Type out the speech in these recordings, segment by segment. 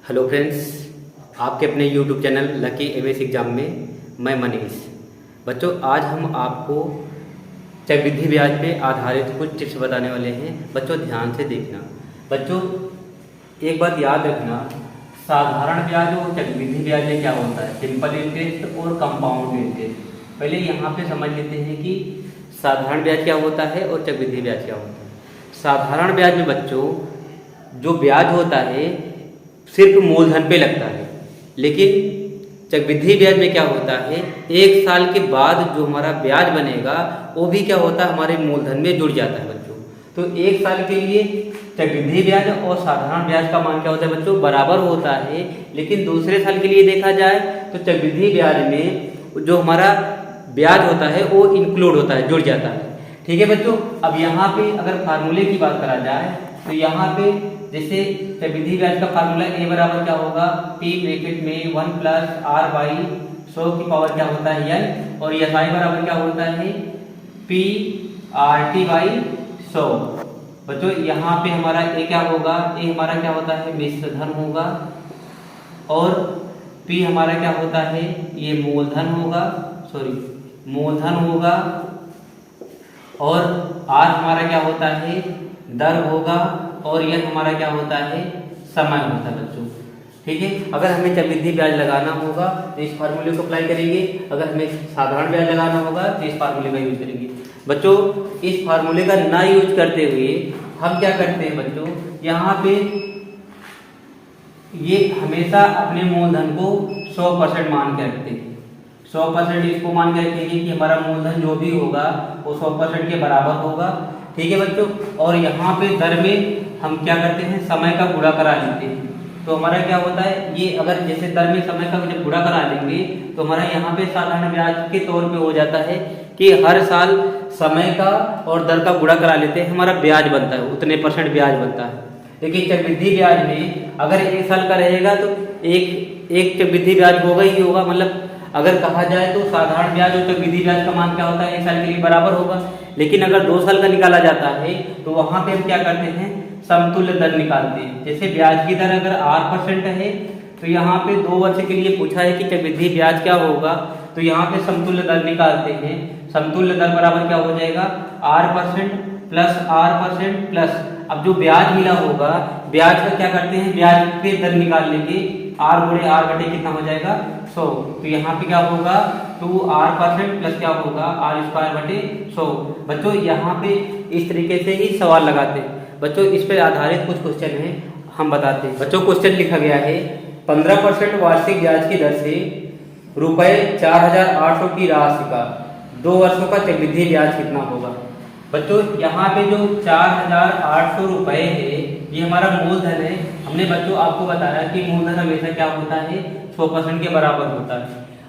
Hello friends, आपके अपने YouTube channel lucky MS exam में मैं मनीष। बच्चों, आज हम आपको चक्रवृद्धि ब्याज पे आधारित कुछ टिप्स बताने वाले हैं। बच्चों ध्यान से देखना। बच्चों एक बात याद रखना, साधारण ब्याज और चक्रवृद्धि ब्याज में क्या होता है, सिंपल इंटरेस्ट और कंपाउंड इंटरेस्ट। पहले यहाँ पे समझ लेते हैं कि साधारण ब्याज क्या होता है और चक्रवृद्धि ब्याज क्या होता है। साधारण ब्याज में बच्चों जो ब्याज होता है सिर्फ मूलधन पे लगता है, लेकिन चक्रवृद्धि ब्याज में क्या होता है, एक साल के बाद जो हमारा ब्याज बनेगा वो भी क्या होता है, हमारे मूलधन में जुड़ जाता है बच्चों। तो एक साल के लिए चक्रवृद्धि ब्याज और साधारण ब्याज का मान क्या होता है बच्चों, बराबर होता है। लेकिन दूसरे साल के लिए देखा जाए तो चक्रवृद्धि ब्याज में जो हमारा ब्याज होता है वो इंक्लूड होता है, जुड़ जाता है। ठीक है बच्चों। अब यहाँ पे अगर फार्मूले की बात करा जाए तो यहाँ पे जैसे चक्रवृद्धि ब्याज का फार्मूला ए बराबर क्या होगा, पी ब्रैकेट में 1 प्लस आर बाई 100 की पावर क्या होता है एन, और एस आई बराबर क्या होता है पी आर टी बाई 100। बच्चों यहाँ पे हमारा ए क्या होगा, ए हमारा क्या होता है मिश्र धन होगा, और पी हमारा क्या होता है ये मूलधन होगा, मूलधन होगा, और आर हमारा क्या होता है दर होगा, और यह हमारा क्या होता है समय होता है बच्चों। ठीक है। अगर हमें चक्रवृद्धि ब्याज लगाना होगा तो इस फार्मूले को अप्लाई करेंगे, अगर हमें साधारण ब्याज लगाना होगा तो इस फार्मूले का यूज करेंगे। बच्चों इस फार्मूले का ना यूज करते हुए हम क्या करते हैं बच्चों, यहाँ पे ये हमेशा अपने मूलधन को 100% मान के रखते हैं। 100% इसको मान के रखेंगे कि हमारा मूलधन जो भी होगा वो 100% के बराबर होगा। ठीक है बच्चों। और यहाँ पे दर में हम क्या करते हैं, समय का गुणा करा लेते हैं। तो हमारा क्या होता है, ये अगर जैसे दर में समय का जब गुणा करा लेंगे तो हमारा यहाँ पे साधारण ब्याज के तौर पे हो जाता है कि हर साल समय का और दर का गुणा करा लेते हैं, हमारा ब्याज बनता है, उतने % ब्याज बनता है। लेकिन चक्रवृद्धि ब्याज में अगर एक साल का रहेगा तो एक चक्रवृद्धि ब्याज होगा ही होगा। मतलब अगर कहा जाए तो साधारण ब्याज और चक्रवृद्धि ब्याज का मान क्या होता है, एक साल के लिए बराबर होगा। लेकिन अगर 2 साल का निकाला जाता है तो वहां पे हम क्या करते हैं, समतुल्य दर निकालते हैं। जैसे ब्याज की दर अगर 8% है तो यहाँ पे 2 वर्ष के लिए पूछा है कि चक्रवृद्धि ब्याज क्या होगा, तो यहाँ पे समतुल्य दर निकालते हैं। समतुल्य दर बराबर क्या हो जाएगा, R% प्लस R% प्लस, अब जो ब्याज मिला होगा ब्याज का क्या करते हैं, ब्याज पे दर निकाल लेंगे, R गुणे R बटे कितना हो जाएगा 100। तो यहाँ पे क्या होगा 2R% प्लस क्या होगा R स्क्वायर बटे 100। बच्चों यहाँ पे इस तरीके से ही सवाल लगाते हैं। बच्चों इस पे आधारित कुछ क्वेश्चन है, हम बताते हैं। बच्चों क्वेश्चन लिखा गया है 15% वार्षिक ब्याज की दर से रुपए 4800 की राशि का 2 वर्षों का चक्रवृद्धि ब्याज कितना होगा। बच्चों यहाँ पे जो 4800 रुपए है ये हमारा मूलधन है। हमने बच्चों आपको बताया कि मूलधन हमेशा क्या होता है 100% के बराबर होता है।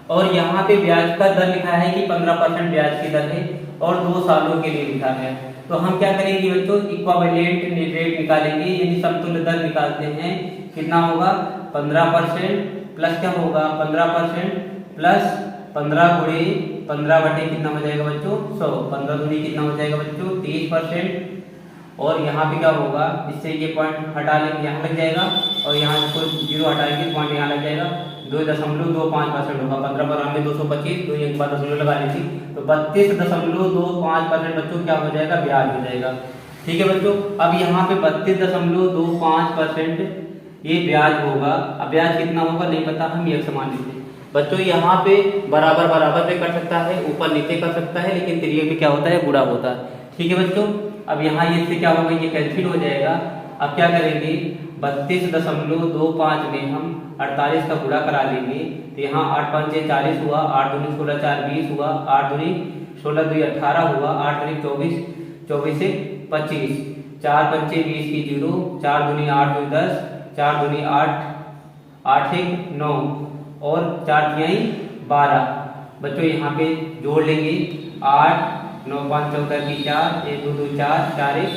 और यहाँ पे ब्याज का दर लिखा है कि 15% ब्याज की दर है और 2 सालों के लिए लिखा है। तो हम क्या करेंगे बच्चों, इक्विवेलेंट रेट निकालेंगे, यानी समतुल्य दर निकालते हैं। कितना होगा 15% प्लस क्या होगा 15% प्लस 15 गुणे 15 बटे कितना हो जाएगा बच्चों 100। 15 दूनी कितना हो जाएगा बच्चों 30%। और यहाँ पे क्या होगा, इससे ये पॉइंट हटा लेंगे, यहाँ लग जाएगा, और यहाँ से कोई 0 हटाएंगे पॉइंट यहाँ लग जाएगा। 2.25% होगा। 15 बराबर 225, 2 एक बार दशमलव लगा लीजिए तो 32.25% बच्चों क्या हो जाएगा, ब्याज हो जाएगा। ठीक है बच्चों। अब यहाँ पे 32.25% ये ब्याज होगा। अब ब्याज कितना होगा नहीं पता, हम एक समान लेते हैं। बच्चों यहाँ पे बराबर बराबर पे कर सकता है, ऊपर नीचे कर सकता है, लेकिन त्रिज्या में क्या होता है गुणा होता है। ठीक है बच्चों। अब यहाँ ये से क्या होगा, ये कैंसिल हो जाएगा। अब क्या करेंगे 32.25 में हम 48 का गुणा करा लेंगे तो यहाँ 8 5 40 हुआ, 8 दूनी 16 4 20 हुआ, 8 दूनी 16 2 18 हुआ, 8 दूनी 24 24 से 25, 4 5 20 की 0, 4 दूनी 8 2 10, 4 दूनी 8 8 1 9 और 4 तिहाई 12। बच्चों यहाँ पे जोड़ लेंगे 8 9 5 14 की 4 1 2 2 4 4 1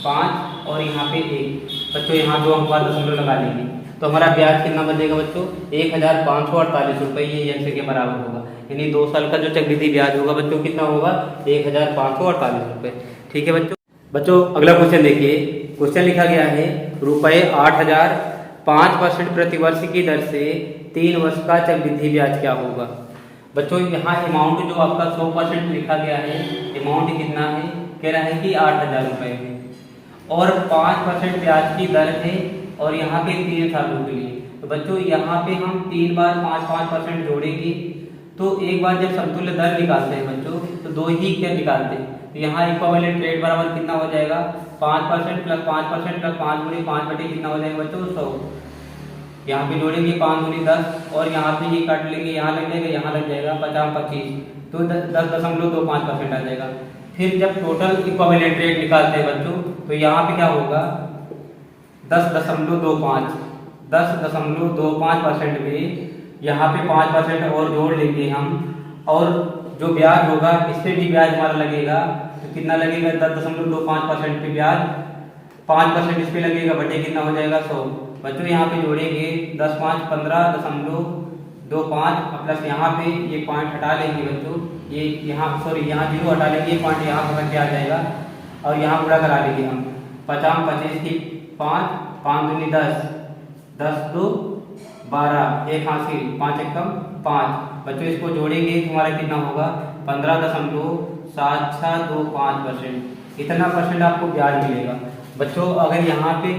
5 और यहाँ पे 1। बच्चों यहाँ 2 अंक बाद दशमलव लगा लेंगे तो हमारा ब्याज कितना बनेगा बच्चों 1548 रुपये, ये यंत्र के बराबर होगा। यानी 2 साल का जो चक्रवृद्धि ब्याज होगा बच्चों कितना होगा 1548 रुपये। ठीक है बच्चों। अगला क्वेश्चन देखिए। क्वेश्चन लिखा गया है रुपये 5% प्रतिवर्ष की दर से 3 वर्ष का चक्रवृद्धि ब्याज क्या होगा। बच्चों यहाँ अमाउंट जो आपका 100% लिखा गया है, अमाउंट कितना है, कह रहा है कि 8,000 रुपये है और 5% ब्याज की दर है और यहाँ पे 3 सालों के लिए। तो बच्चों यहाँ पे हम 3 बार 5% जोड़ेंगे तो एक बार जब समतुल्य दर निकालते हैं बच्चों तो 2 ही क्या निकालते हैं। तो यहाँ इक्विवेलेंट रेट बराबर कितना हो जाएगा 5% प्लस 5% प्लस 5 गुणे 5 बटे कितना हो जाएगा बच्चों 100। यहाँ पे जोड़ेंगे 5 गुणे 10 और यहाँ पे ये काट लेंगे, यहाँ लग जाएगा, यहाँ लग जाएगा 50 25 तो 10.25% आ जाएगा। फिर जब टोटल इक्विवेलेंट रेट निकालते हैं बच्चों तो यहाँ पे क्या होगा 10.25% में यहाँ पे 5% और जोड़ लेंगे हम और जो ब्याज होगा इस पे भी ब्याज हमारा लगेगा तो कितना लगेगा 10.25% पे ब्याज 5% इस पे लगेगा बटे कितना हो जाएगा 100। बच्चों यहाँ पे जोड़ेंगे 10 5 15.25 प्लस यहाँ पे ये पॉइंट हटा लेंगे बच्चों, ये यहाँ यहाँ 0 हटा लेंगे, पॉइंट यहाँ पकड़ के आ जाएगा और यहाँ पूरा करा लेंगे हम 50 25 की 5 5 दूनी 10 10 2 12 एक हासिल 5 एकम 5। बच्चों इसको जोड़ेंगे तो हमारा कितना होगा 15.7625%। इतना परसेंट आपको ब्याज मिलेगा। बच्चों अगर यहाँ पे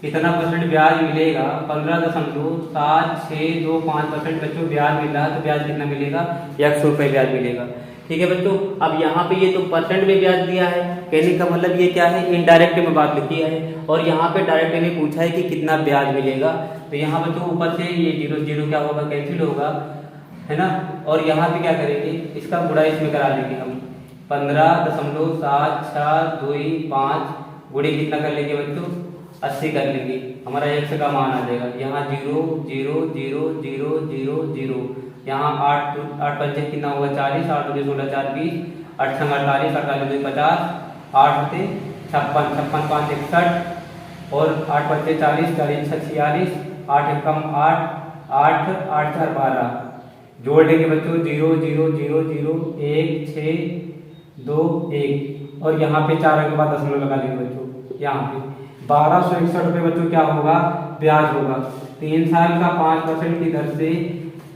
इतना परसेंट ब्याज मिलेगा 15.7625% बच्चों ब्याज मिल रहा है तो ब्याज कितना मिलेगा 100 रुपये ब्याज मिलेगा। ठीक है बच्चों, अब यहाँ पे ये तो परसेंट में ब्याज दिया है, कहने का मतलब ये क्या है इनडायरेक्ट में बात लिखी है और यहाँ पे डायरेक्ट में पूछा है कि कितना ब्याज मिलेगा। तो यहाँ बच्चों ऊपर से ये 0 0 क्या होगा कैंसिल होगा है ना, और यहाँ पे क्या करेंगे इसका गुणा इसमें करा लेंगे हम 15.7625 गुणे कितना कर लेंगे बच्चों 80 कर लेंगे, हमारा x का मान आ जाएगा। यहाँ 0 0 0 0 0 0 यहाँ 8 पंचे कितना होगा 40 8 2 16 4 20 8 6 48 48 2 50 8 से 56 56 5 61 और 8 पंचे 40 40 6 46 8 एकम 8 8 8 4 12 जोड़ लेंगे बच्चों 0 0 0 0 1 6 2 1 और यहाँ पे 4 के बाद दशमलव लगा लेंगे बच्चों। यहाँ पे 1261 रुपये बच्चों क्या होगा ब्याज होगा। 3 साल का 5% की दर से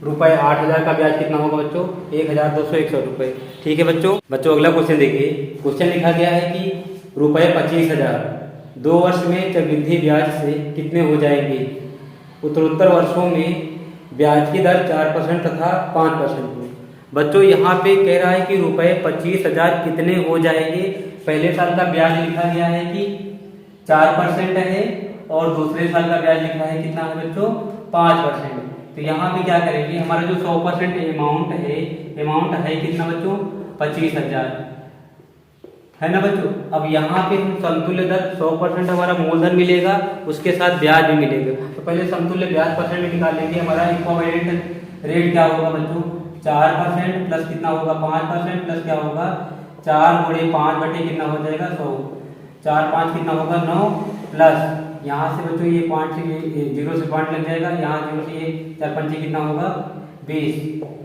रुपये 8,000 का ब्याज कितना होगा बच्चों 1,261 रुपये। ठीक है बच्चों अगला क्वेश्चन देखिए। क्वेश्चन लिखा गया है कि रुपये 25,000 2 वर्ष में चक्रवृद्धि ब्याज से कितने हो जाएंगे। उत्तरोत्तर वर्षों में ब्याज की दर 4% तथा 5% हो। बच्चों यहाँ पे कह रहा है कि रुपये 25,000 कितने हो जाएंगे। पहले साल का ब्याज लिखा गया है कि 4% है और दूसरे साल का ब्याज लिखा है कितना है बच्चों 5%। तो यहाँ पे क्या करेंगे हमारा जो 100% अमाउंट है कितना बच्चों 25,000 है ना बच्चों। अब यहाँ पे हम समतुल्य दर 100% हमारा मूलधन मिलेगा उसके साथ ब्याज भी मिलेगा। तो पहले समतुल्य ब्याज परसेंट निकाल लेंगे। हमारा इक्विवेलेंट रेट क्या होगा बच्चों 4% प्लस कितना होगा 5% प्लस क्या होगा 4 गुणे 5 बटे कितना हो जाएगा 100 4 5 कितना होगा 9 प्लस यहाँ से बच्चों ये पॉइंट से ये 0 से पॉइंट लग जाएगा, यहाँ 0 से ये 4 5 कितना होगा 20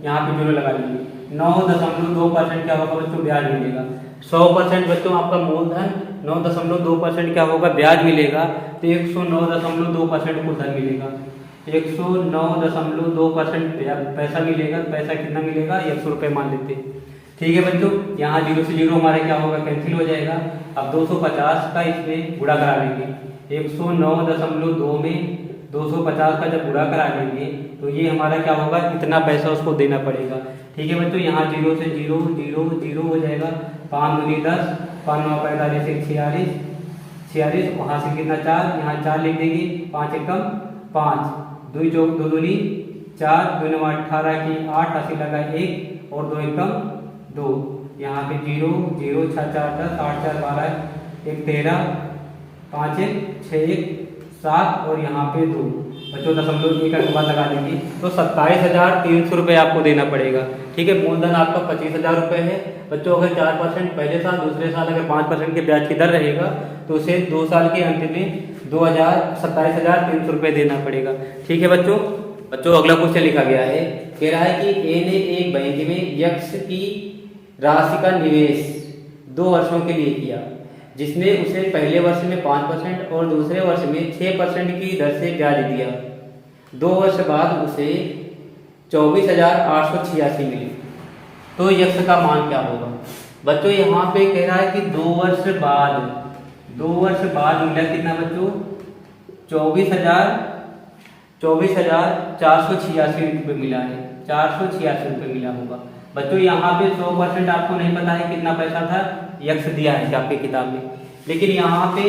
यहाँ पे 0 लगा लीजिए 9.2% क्या होगा बच्चों ब्याज मिलेगा। 100% बच्चों आपका मूलधन 9.2% क्या होगा ब्याज मिलेगा तो 109.2% मूलधन मिलेगा 109.2% पैसा मिलेगा। पैसा कितना मिलेगा 100 रुपये मान लेते हैं। ठीक है बच्चों, यहाँ 0 से 0 हमारे क्या होगा कैंसिल हो जाएगा। अब 250 का इसमें गुणा करा लेंगे 109.2 में 250 का जब गुणा करा लेंगे तो ये हमारा क्या होगा इतना पैसा उसको देना पड़ेगा। ठीक है बच्चों, यहाँ 0 से 0 0 0 हो जाएगा 5 दूनी 10 5 9 45 46 वहाँ से कितना 4 यहाँ 4 लिख देंगे 5 एकम 5 2 चौक 2 दूनी 4 2 9 18 की 8 80 लगा 1 और 2 एकम 2 यहाँ पे 0 0 6 4 10 8 4 12 1 13 5 1 6 1 7 और यहाँ पे 2 बच्चों 0.1 के बाद लगा देंगे तो 27,300 रुपये आपको देना पड़ेगा। ठीक है, मूलधन आपका 25,000 रुपये है बच्चों। अगर 4% पहले साल दूसरे साल अगर 5% के ब्याज की दर रहेगा तो उसे 2 साल के अंत में 27,300 रुपये देना पड़ेगा। ठीक है बच्चों अगला क्वेश्चन लिखा गया है, कह रहा है कि ए ने एक बैंक में x की राशि का निवेश 2 वर्षों के लिए किया जिसमें उसे पहले वर्ष में 5% और दूसरे वर्ष में 6% की दर से ब्याज दिया। 2 वर्ष बाद उसे 24,886 मिली, तो यक्ष का मान क्या होगा? बच्चों यहाँ पे कह रहा है कि 2 वर्ष बाद मिला कितना बच्चों? 24,486 रुपये मिला है, 486 रुपये मिला होगा। बच्चों यहाँ पे 100% आपको नहीं पता है कितना पैसा था, यक्ष दिया है आपकी किताब में, लेकिन यहाँ पे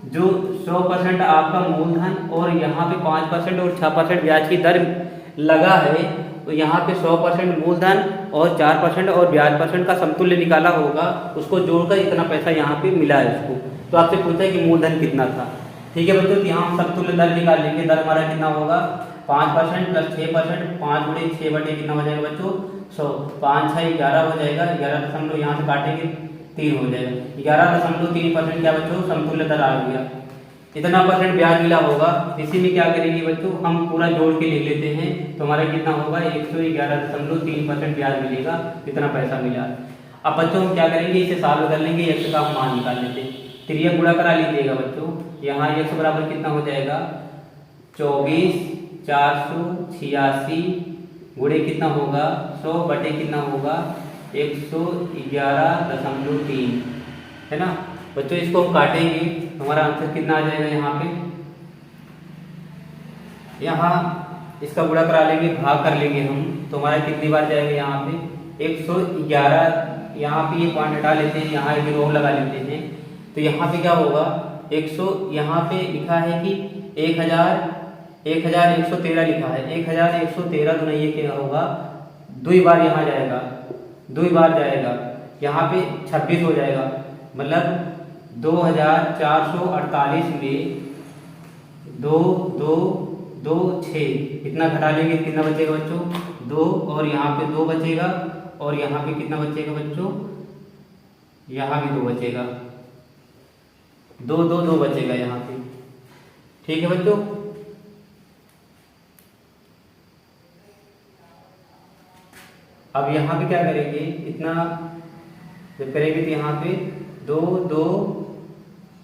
जो 100% आपका मूलधन और यहाँ पे 5% और 6% ब्याज की दर लगा है, तो यहाँ पे 100% मूलधन और 4% और ब्याज परसेंट का समतुल्य निकाला होगा, उसको जोड़कर इतना पैसा यहाँ पे मिला है उसको। तो आपसे पूछा है कि मूलधन कितना था। ठीक है बच्चों, तो यहाँ हम समतुल्य दर निकाल लेंगे। दर हमारा कितना होगा? 5% प्लस 6%, 5 गुणे 6 बटे कितना हो जाएगा बच्चों? 100। 5 6 11 हो जाएगा, 11 यहाँ से काटेंगे 3 हो जाएगा। 11.3% क्या बच्चों? समतुल्य दर आ गया। इतना परसेंट ब्याज मिला होगा। इसी में क्या करेंगे बच्चों, हम पूरा जोड़ के लिख लेते हैं, तो हमारा कितना होगा? 111.3% ब्याज मिलेगा, इतना पैसा मिला। अब बच्चों हम क्या करेंगे, इसे सॉल्व कर लेंगे, x का मान निकाल लेते हैं। त्रियक गुणा करा लीजिएगा बच्चों। यहाँ x बराबर कितना हो जाएगा? 24,486 गुणे कितना होगा? 100 बटे कितना होगा? 111.3, है ना बच्चों। इसको हम काटेंगे, हमारा आंसर कितना आ जाएगा? यहाँ इसका गुणा करा लेंगे, भाग कर लेंगे हम, तो हमारा कितनी बार जाएगा? यहाँ पे 111, यहाँ पे ये पॉइंट हटा लेते हैं, यहाँ एक रो लगा लेते हैं, तो यहाँ पे क्या होगा? 100, यहाँ पे लिखा है कि 1113 लिखा है, 1113 तो नहीं, ये क्या होगा? 2 बार यहाँ जाएगा, 2 बार जाएगा, यहाँ पे 26 हो जाएगा, मतलब 2448 में 2 2 2 6, इतना घटा लेंगे, कितना बचेगा बच्चों? 2, और यहाँ पे 2 बचेगा, और यहाँ पे कितना बचेगा बच्चों? यहाँ भी 2 बचेगा, 2 2 2 बचेगा यहाँ पे। ठीक है बच्चों, अब यहाँ पे क्या करेंगे? इतना जब करेंगे तो यहाँ पे 2 2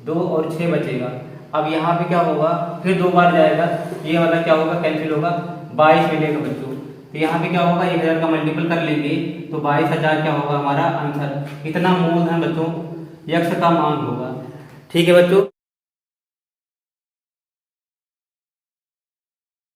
2 और 6 बचेगा। अब यहाँ पे क्या होगा? फिर 2 बार जाएगा, ये वाला क्या होगा? कैंसिल होगा, 22 मिलेगा बच्चों। तो यहाँ पे क्या होगा? 1000 का मल्टीपल कर लेंगे, तो 22,000 क्या होगा हमारा आंसर? इतना मूलधन बच्चों यक्ष का मान होगा। ठीक है बच्चों।